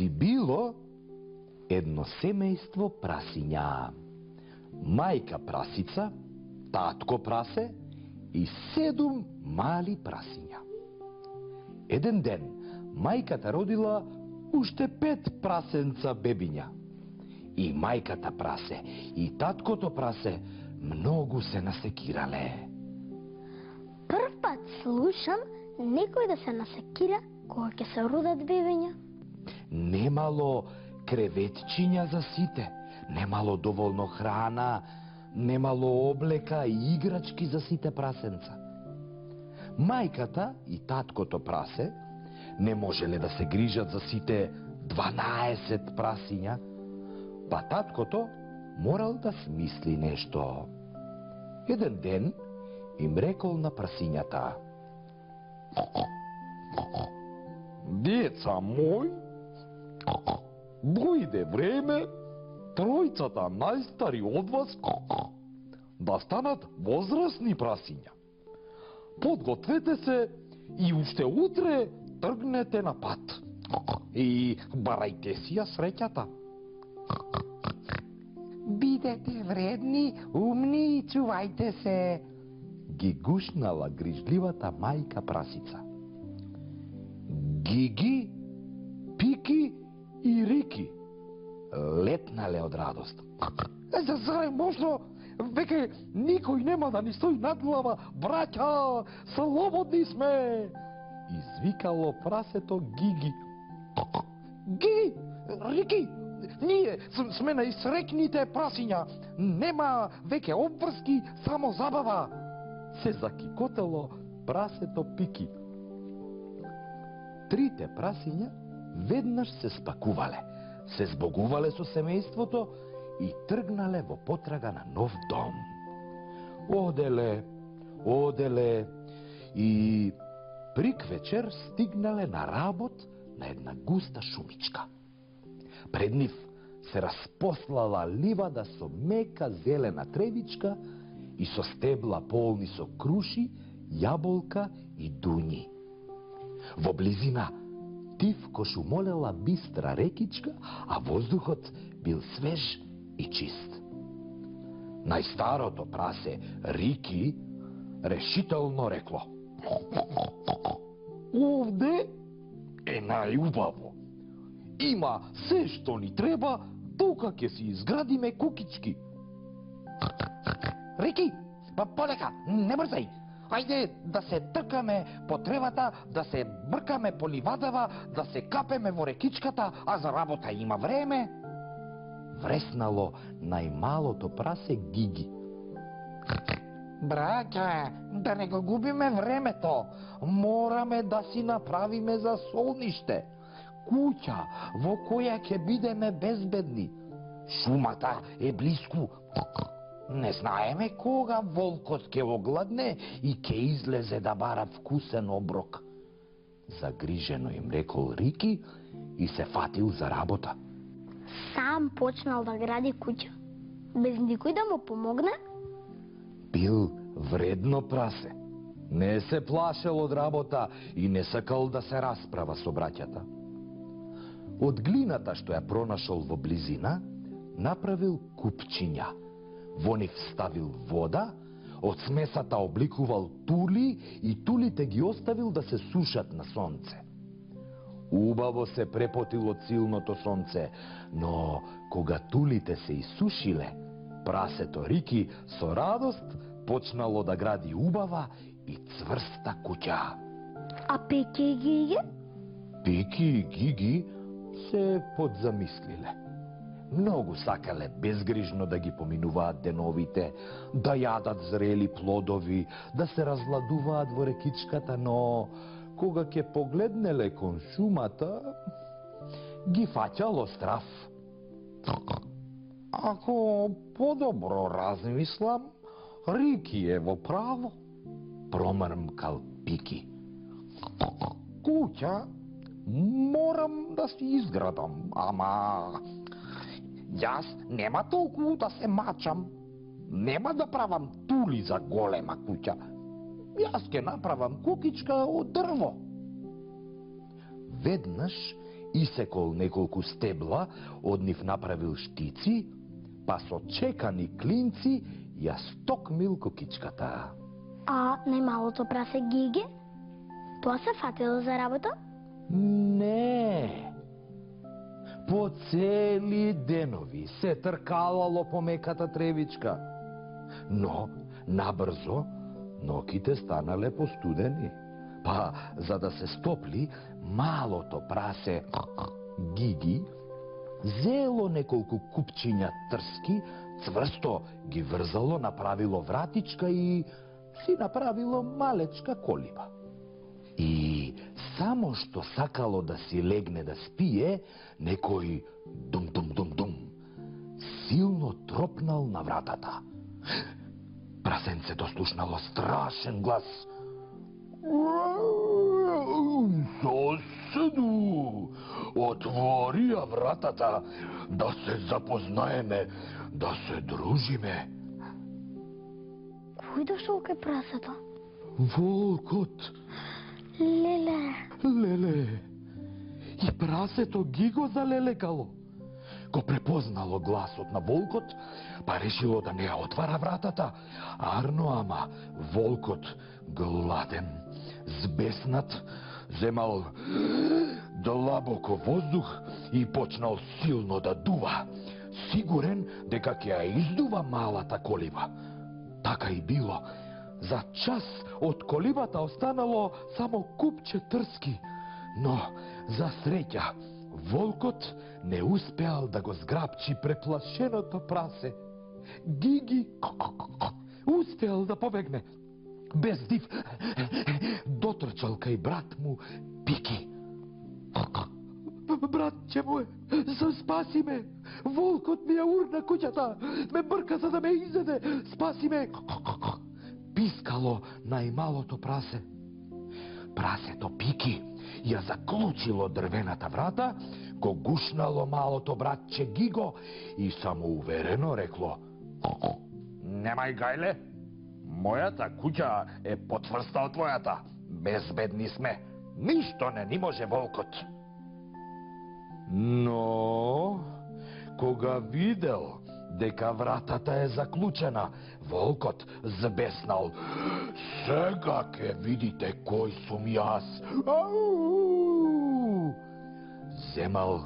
Си било едно семејство прасиња. Мајка прасица, татко прасе и 7 мали прасиња. Еден ден мајката родила уште 5 прасенца бебиња. И мајката прасе и таткото прасе многу се насекирале. Прв пат слушам некој да се насекира кога ќе се родат бебиња. Немало креветчиња за сите, немало доволно храна, немало облека и играчки за сите прасенца. Мајката и таткото прасе не можеле да се грижат за сите 12 прасиња, па таткото морал да смисли нешто. Еден ден им рекол на прасињата: Деца мој, дојде време тројцата најстари од вас да станат возрастни прасиња. Подгответе се и уште утре тргнете на пат. И барајте си ја среќата. Бидете вредни, умни и чувајте се, ги гушнала грижливата мајка прасица. Гиги, Пики и Рики летнале од радост. Зар е можно? Веќе никој нема да ни стои над глава, браќа, слободни сме! Извикало прасето Гиги. Гиги, Рики, ние сме најсрекните прасиња, нема веќе обврски, само забава. Се закикотело прасето Пики. Трите прасиња веднаш се спакувале, се збогувале со семејството и тргнале во потрага на нов дом. Оделе и прик вечер стигнале на работ на една густа шумичка. Пред нив се распослала ливада со мека зелена тревичка и со стебла полни со круши, јаболка и дуњи. Во близина тивко шумолела бистра рекичка, а воздухот бил свеж и чист. Најстарото прасе Рики решително рекло: Овде е најубаво. Има се што ни треба, тука ќе си изградиме кукички. Рики, полека, не брзај. Ајде да се тркаме по тревата, да се бркаме по ливадава, да се капеме во рекичката, а за работа има време. Вреснало најмалото прасе Гиги. Браќа, да не го губиме времето. Мораме да си направиме за солниште. Куќа во која ќе бидеме безбедни. Шумата е блиску. Не знаеме кога волкот ќе огладне и ќе излезе да бара вкусен оброк. Загрижено им рекол Рики и се фатил за работа. Сам почнал да гради куќа, без никој да му помогне? Бил вредно прасе. Не се плашел од работа и не сакал да се расправа со браќата. Од глината што ја пронашол во близина, направил купчиња. Во нив ставил вода, од смесата обликувал тули и тулите ги оставил да се сушат на сонце. Убаво се препотил од силното сонце, но кога тулите се исушиле, прасето Рики со радост почнало да гради убава и цврста куќа. А Пики и Гиги? Пики и Гиги се подзамислиле. Многу сакале безгрижно да ги поминуваат деновите, да јадат зрели плодови, да се разладуваат во рекичката, но кога ќе погледнеле кон шумата, ги фаќало страф. Ако подобро размислам, Рики е во право, промрмкал Пики. Куќа морам да си изградам, ама јас нема толку да се мачам. Нема да правам тули за голема куќа. Јас ќе направам кукичка од дрво. Веднаш исекол неколку стебла, од нив направил штици, па со чекани клинци ја стокмил кукичката. А најмалото прасе Гиги? Тоа се фатило за работа? Не. По цели денови се тркалало по меката тревичка. Но, набрзо, ноките станале постудени. Па, за да се стопли, малото прасе Гиги зело неколку купчиња трски, цврсто ги врзало, направило вратичка и си направило малечка колиба. И само што сакало да си легне да спие, некој дум-дум-дум-дум силно тропнал на вратата. Прасенцето слушнало страшен глас. Соседу, отвори ја вратата, да се запознаеме, да се дружиме. Кој дошол кај прасето? Волкот. Леле. И прасето ги го залелекало. Го препознало гласот на волкот, па решило да не ја отвара вратата. Арно, ама, волкот, гладен, збеснат, земал длабоко воздух и почнал силно да дува, сигурен дека ќе ја издува малата колиба. Така и било. За час од колибата останало само купче трски, но за среќа волкот не успеал да го зграпчи преплашеното прасе. Гиги успеал да побегне. Без див дотрчал кај брат му Пики. Братче мој, спаси ме! Волкот ми ја урна куќата, ме брка за да ме изеде, спаси ме! Пискало најмалото прасе. Прасето Пики ја заклучило дрвената врата, го гушнало малото братче Гиго и самоуверено рекло: Немај гајле, мојата куќа е потврста од твојата. Безбедни сме, ништо не ни може волкот. Но, кога видел дека вратата е заклучена, волкот збеснал: Сега ке видите кој сум јас. Ау! Земал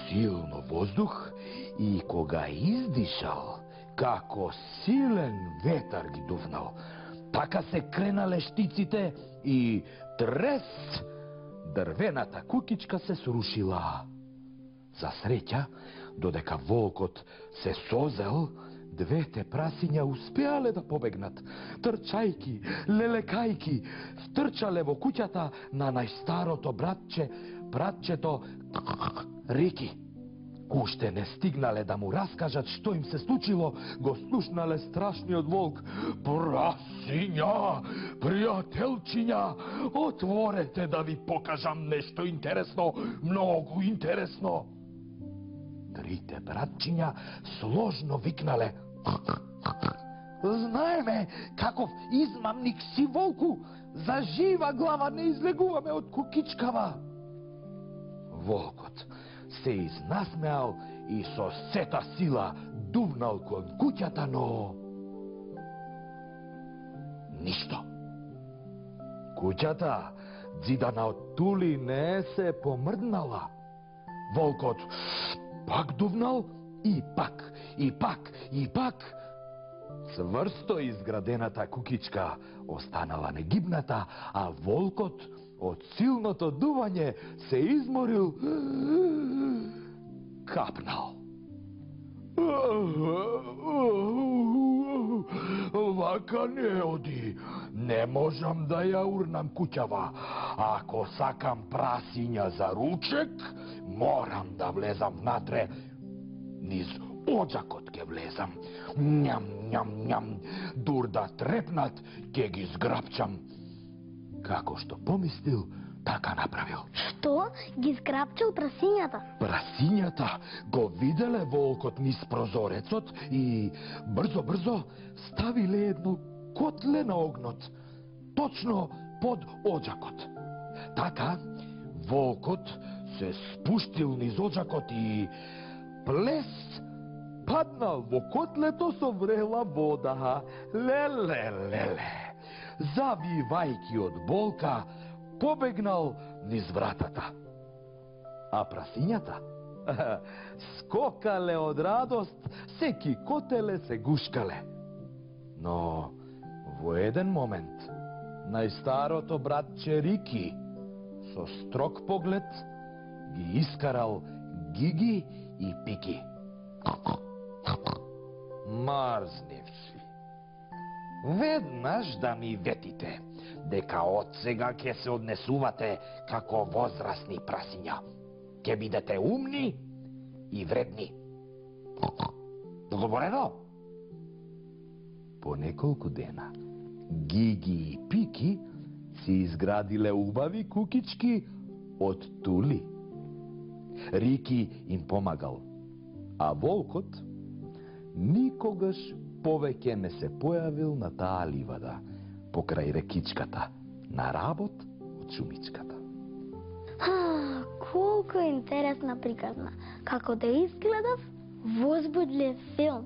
силно воздух и кога издишал, како силен ветар ги дувнал. Така се кренале штиците и трес, дрвената кукичка се срушила. За среќа, додека волкот се созел, двете прасиња успеале да побегнат. Трчајки, лелекајки, втрчале во куќата на најстарото братчето Рики. Уште не стигнале да му раскажат што им се случило, го слушнале страшниот волк: Прасиња, пријателчиња, отворете да ви покажам нешто интересно, многу интересно. Трите братчиња сложно викнале: Знаеме каков измамник си, волку, за жива глава не излегуваме од кукичкава. Волкот се изнасмеал и со сета сила дувнал кон куќата, но ништо. Куќата, ѕидана од тули, не се помрднала. Волкот пак дувнал и пак. Цврсто изградената кукичка останала негибната, а волкот од силното дување се изморил, капнал. Вака не оди, не можам да ја урнам куќава. Ако сакам прасиња за ручек, морам да влезам внатре. Низ оджакот ке влезам. Ням, дур да трепнат, ке ги зграпчам. Како што помислил, така направил. Што? Ги зграпчил прасињата? Прасињата го виделе волкот низ прозорецот и брзо ставиле едно котле на огнот, точно под оджакот. Така, волкот се спуштил низ оджакот и плес паднал во котлето со врела вода. Леле. Завивајќи од болка, побегнал низ вратата. А прасињата скокале од радост, секи котеле се гушкале. Но во еден момент најстарото братче Рики со строг поглед ги искарал Гиги и Пики. Марзнивци, веднаш да ми ветите дека од сега ќе се однесувате како возрасни прасиња. Ќе бидете умни и вредни. Договорено? По неколку дена Гиги и Пики си изградиле убави кукички од тули. Рики им помагал, а волкот никогаш повеќе не се појавил на таа ливада, покрај рекичката, на работ од шумичката. Колку интересна приказна. Како да изгледав возбудлив филм.